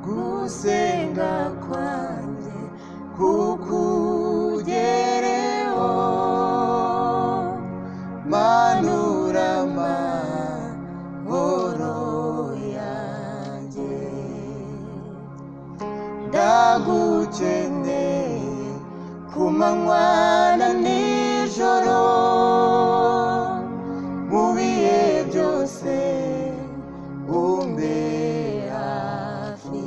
gusenga kwanjye kukugereho, manura amahoro yanjye. Ndagukeneye ku manywa na nijoro, mu bihe byose umbe hafi.